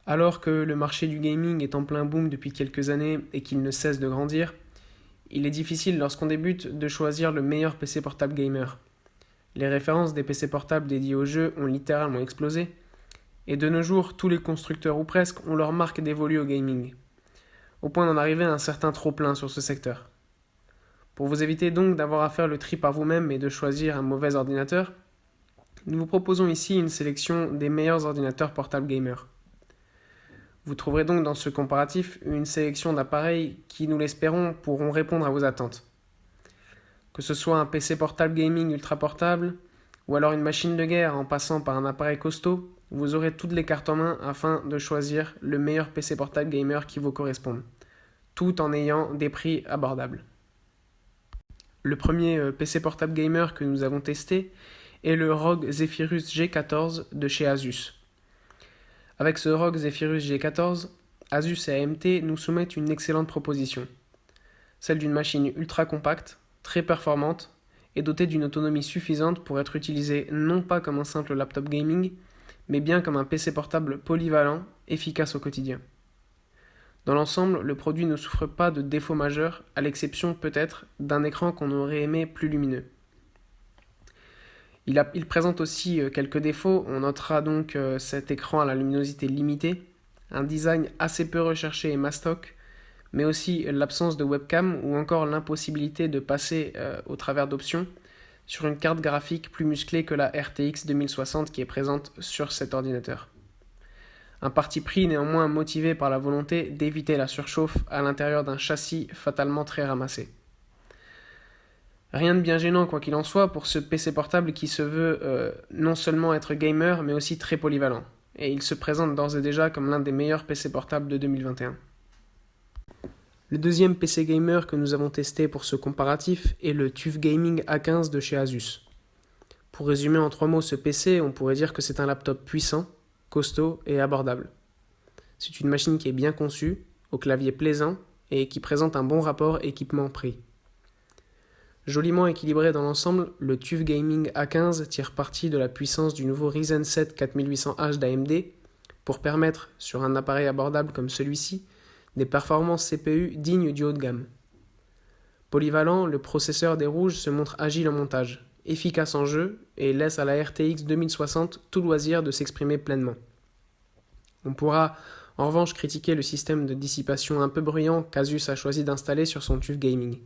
Alors que le marché du gaming est en plein boom depuis quelques années et qu'il ne cesse de grandir, il est difficile lorsqu'on débute de choisir le meilleur PC portable gamer. Les références des PC portables dédiés aux jeux ont littéralement explosé, et de nos jours, tous les constructeurs ou presque ont leur marque dévolue au gaming, au point d'en arriver à un certain trop-plein sur ce secteur. Pour vous éviter donc d'avoir à faire le tri par vous-même et de choisir un mauvais ordinateur, nous vous proposons ici une sélection des meilleurs ordinateurs portables gamers. Vous trouverez donc dans ce comparatif une sélection d'appareils qui, nous l'espérons, pourront répondre à vos attentes. Que ce soit un PC portable gaming ultra portable, ou alors une machine de guerre en passant par un appareil costaud, vous aurez toutes les cartes en main afin de choisir le meilleur PC portable gamer qui vous corresponde, tout en ayant des prix abordables. Le premier PC portable gamer que nous avons testé est le ROG Zephyrus G14 de chez Asus. Avec ce ROG Zephyrus G14, Asus et AMD nous soumettent une excellente proposition, celle d'une machine ultra compacte, très performante et dotée d'une autonomie suffisante pour être utilisée non pas comme un simple laptop gaming, mais bien comme un PC portable polyvalent, efficace au quotidien. Dans l'ensemble, le produit ne souffre pas de défauts majeurs, à l'exception peut-être d'un écran qu'on aurait aimé plus lumineux. Il présente aussi quelques défauts. On notera donc cet écran à la luminosité limitée, un design assez peu recherché et mastoc, mais aussi l'absence de webcam ou encore l'impossibilité de passer au travers d'options sur une carte graphique plus musclée que la RTX 2060 qui est présente sur cet ordinateur. Un parti pris néanmoins motivé par la volonté d'éviter la surchauffe à l'intérieur d'un châssis fatalement très ramassé. Rien de bien gênant quoi qu'il en soit pour ce PC portable qui se veut non seulement être gamer mais aussi très polyvalent. Et il se présente d'ores et déjà comme l'un des meilleurs PC portables de 2021. Le deuxième PC gamer que nous avons testé pour ce comparatif est le TUF Gaming A15 de chez Asus. Pour résumer en 3 mots ce PC, on pourrait dire que c'est un laptop puissant, costaud et abordable. C'est une machine qui est bien conçue, au clavier plaisant et qui présente un bon rapport équipement-prix. Joliment équilibré dans l'ensemble, le TUF Gaming A15 tire parti de la puissance du nouveau Ryzen 7 4800H d'AMD pour permettre, sur un appareil abordable comme celui-ci, des performances CPU dignes du haut de gamme. Polyvalent, le processeur des rouges se montre agile en montage, efficace en jeu et laisse à la RTX 2060 tout loisir de s'exprimer pleinement. On pourra en revanche critiquer le système de dissipation un peu bruyant qu'Asus a choisi d'installer sur son TUF Gaming.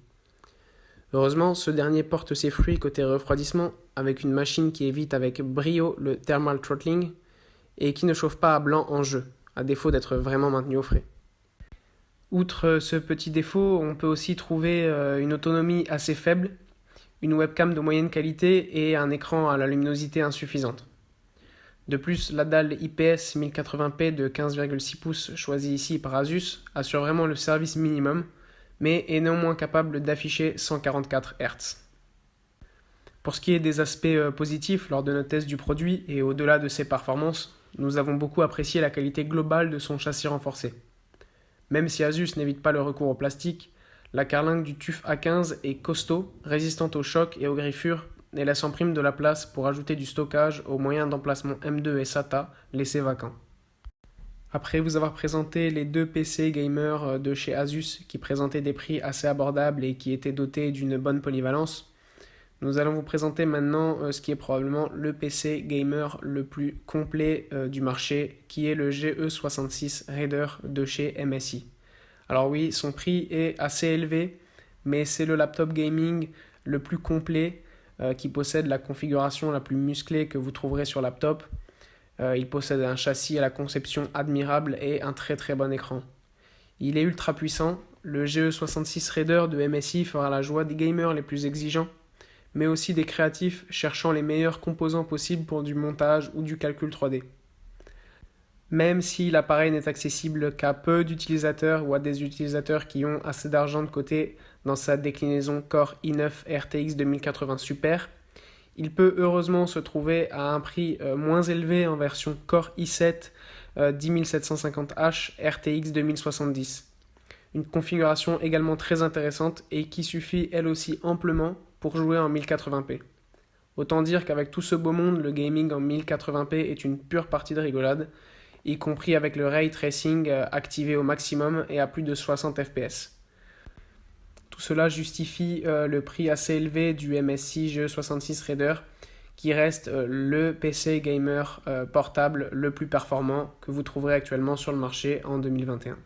Heureusement, ce dernier porte ses fruits côté refroidissement avec une machine qui évite avec brio le thermal throttling et qui ne chauffe pas à blanc en jeu, à défaut d'être vraiment maintenu au frais. Outre ce petit défaut, on peut aussi trouver une autonomie assez faible, une webcam de moyenne qualité et un écran à la luminosité insuffisante. De plus, la dalle IPS 1080p de 15,6 pouces choisie ici par Asus assure vraiment le service minimum, mais est néanmoins capable d'afficher 144 Hz. Pour ce qui est des aspects positifs lors de notre test du produit et au-delà de ses performances, nous avons beaucoup apprécié la qualité globale de son châssis renforcé. Même si Asus n'évite pas le recours au plastique, la carlingue du TUF A15 est costaud, résistante aux chocs et aux griffures et laisse en prime de la place pour ajouter du stockage aux moyens d'emplacement M2 et SATA laissés vacants. Après vous avoir présenté les deux PC gamers de chez Asus qui présentaient des prix assez abordables et qui étaient dotés d'une bonne polyvalence, nous allons vous présenter maintenant ce qui est probablement le PC gamer le plus complet du marché, qui est le GE66 Raider de chez MSI. Alors oui, son prix est assez élevé, mais c'est le laptop gaming le plus complet qui possède la configuration la plus musclée que vous trouverez sur laptop. Il possède un châssis à la conception admirable et un très très bon écran. Il est ultra puissant, le GE66 Raider de MSI fera la joie des gamers les plus exigeants, mais aussi des créatifs cherchant les meilleurs composants possibles pour du montage ou du calcul 3D. Même si l'appareil n'est accessible qu'à peu d'utilisateurs ou à des utilisateurs qui ont assez d'argent de côté dans sa déclinaison Core i9 RTX 2080 Super, il peut heureusement se trouver à un prix moins élevé en version Core i7 10750H RTX 2070. Une configuration également très intéressante et qui suffit elle aussi amplement pour jouer en 1080p. Autant dire qu'avec tout ce beau monde, le gaming en 1080p est une pure partie de rigolade y compris avec le ray tracing activé au maximum et à plus de 60 fps. Tout cela justifie le prix assez élevé du MSI GE66 Raider, qui reste le PC gamer portable le plus performant que vous trouverez actuellement sur le marché en 2021.